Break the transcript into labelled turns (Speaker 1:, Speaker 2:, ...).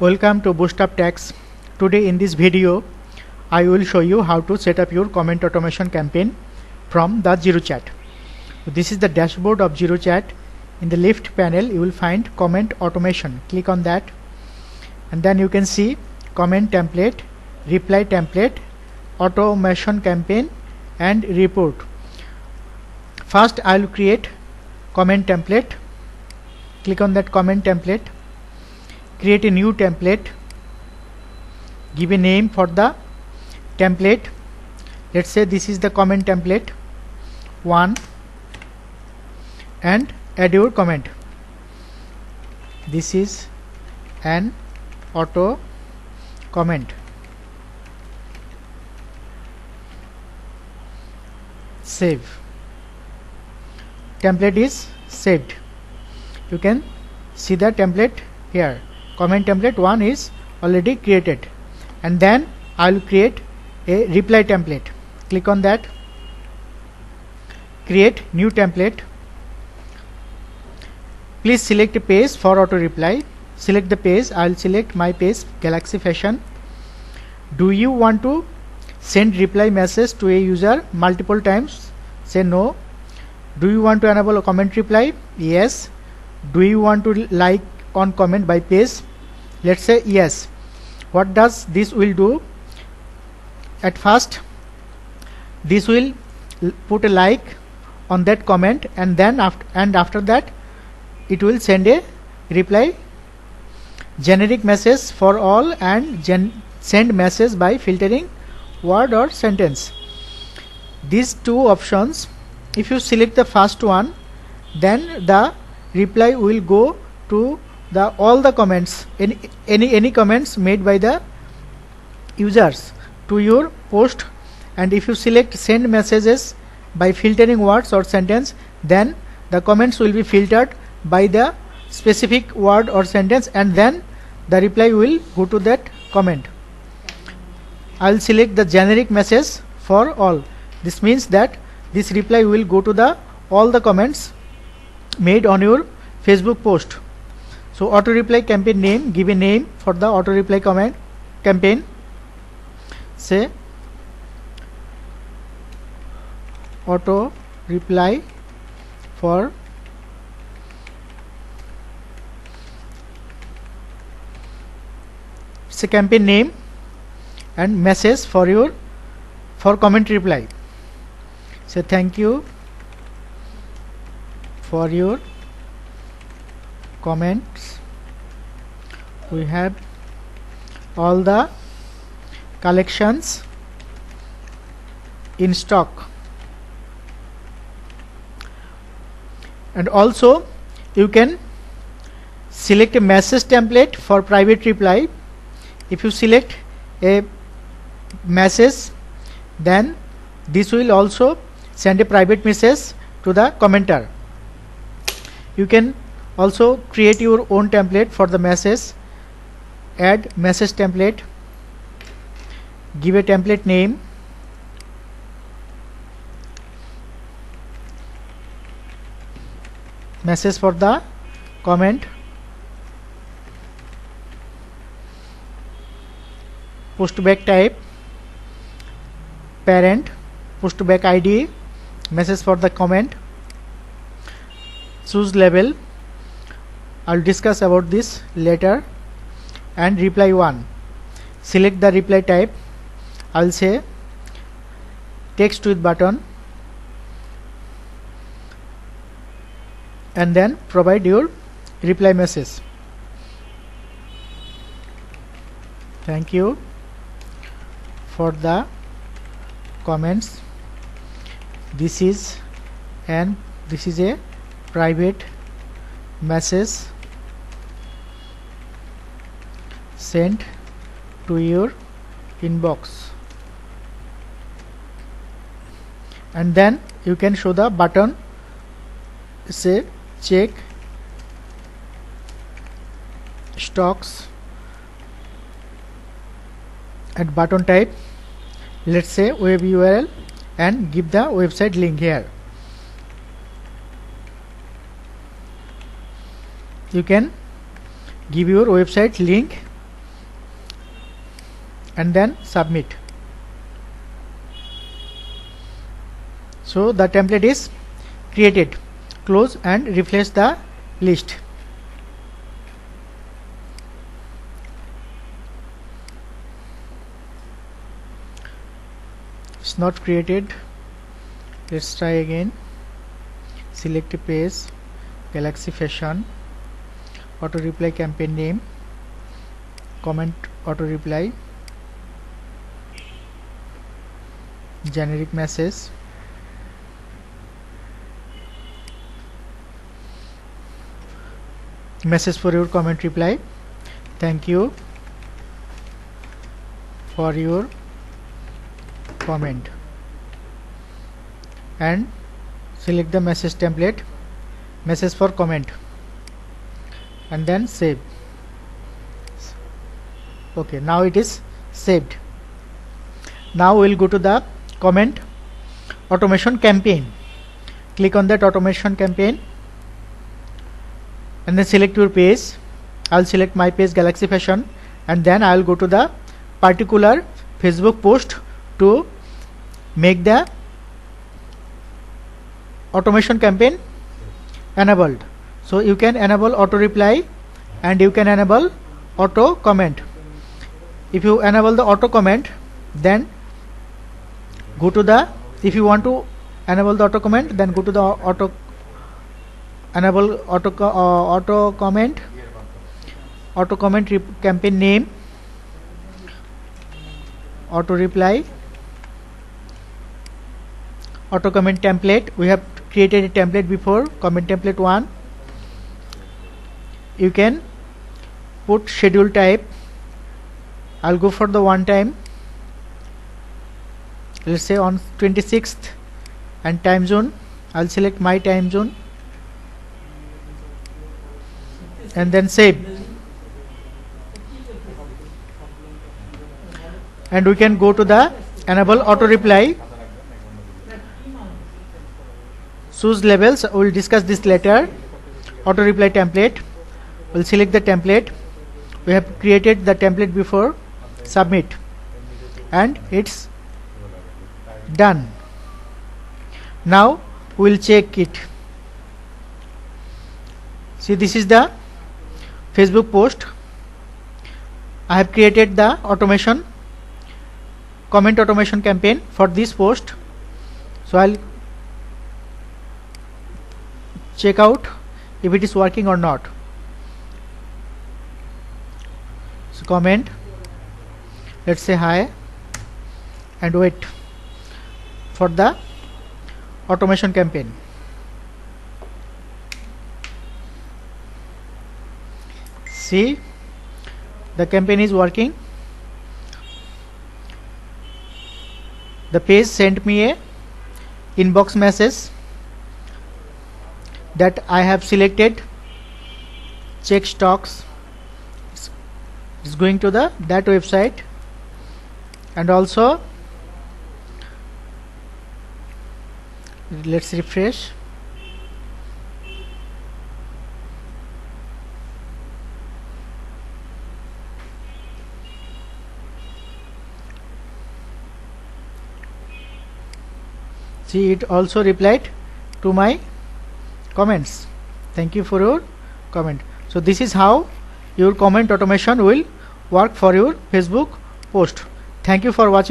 Speaker 1: Welcome to Bootstrap Tags. Today in this video I will show you how to set up your comment automation campaign from the ZeroChat. This is the dashboard of ZeroChat. In the left panel you will find comment automation. Click on that and then you can see comment template, reply template, automation campaign and report. First I will create comment template. Click on that comment template. Create a new template, give a name for the template. Let's say this is the comment template 1 and add your comment. This is an auto comment. Save. Template is saved. You can see the template here. Comment template 1 is already created, and then I will create a reply template. Click on that, create new template. Please select a page for auto reply. Select the page. I will select my page, Galaxy Fashion. Do you want to send reply message to a user multiple times? Say no. Do you want to enable a comment reply? Yes. Do you want to like on comment by page? Let's say yes. What does this will do? At first this will put a like on that comment, and then after that it will send a reply, generic message for all, and send message by filtering word or sentence. These two options, if you select the first one, then the reply will go to all the comments, any comments made by the users to your post. And if you select send messages by filtering words or sentence, then the comments will be filtered by the specific word or sentence, and then the reply will go to that comment. I will select the generic message for all. This means that this reply will go to all the comments made on your Facebook post. So auto reply campaign name, give a name for the auto reply comment campaign. Say auto reply for campaign name, and message for comment reply. Say thank you for your comments. We have all the collections in stock. And also you can select a message template for private reply. If you select a message, then this will also send a private message to the commenter. You can also create your own template for the message. Add message template, give a template name, message for the comment, postback type, parent, postback ID, message for the comment, choose label. I'll discuss about this later. And reply 1. Select the reply type. I'll say text with button, and then provide your reply message. Thank you for the comments. This is a private message sent to your inbox. And then you can show the button, say check stocks, at button type, let's say web URL, and give the website link here. You can give your website link and then submit. So the template is created. Close and refresh the list. It's not created. Let's try again. Select a page, Galaxy Fashion, auto reply campaign name, comment auto reply, generic message, message for your comment reply. Thank you for your comment, and select the message template, message for comment, and then save. Okay, now it is saved. Now we'll go to the comment automation campaign. Click on that automation campaign and then select your page. I'll select my page, Galaxy Fashion, and then I'll go to the particular Facebook post to make the automation campaign enabled. So you can enable auto reply and you can enable auto comment. If you enable the auto comment, then go to the, if you want to enable the auto comment, then go to the auto enable auto comment campaign name, auto reply, auto comment template. We have created a template before, comment template 1. You can put schedule type. I'll go for the one time, let's say on 26th, and time zone, I'll select my time zone and then save. And we can go to the enable auto reply, choose labels. We'll discuss this later. Auto reply template, we'll select the template. We have created the template before. Submit, and it's done. Now we'll check it. See, this is the Facebook post. I have created the automation comment automation campaign for this post. So I'll check out if it is working or not. So comment, let's say hi, and wait for the automation campaign. See, the campaign is working. The page sent me a inbox message that I have selected check stocks. It's going to that website, and also let's refresh. See, it also replied to my comments. Thank you for your comment. So this is how your comment automation will work for your Facebook post. Thank you for watching.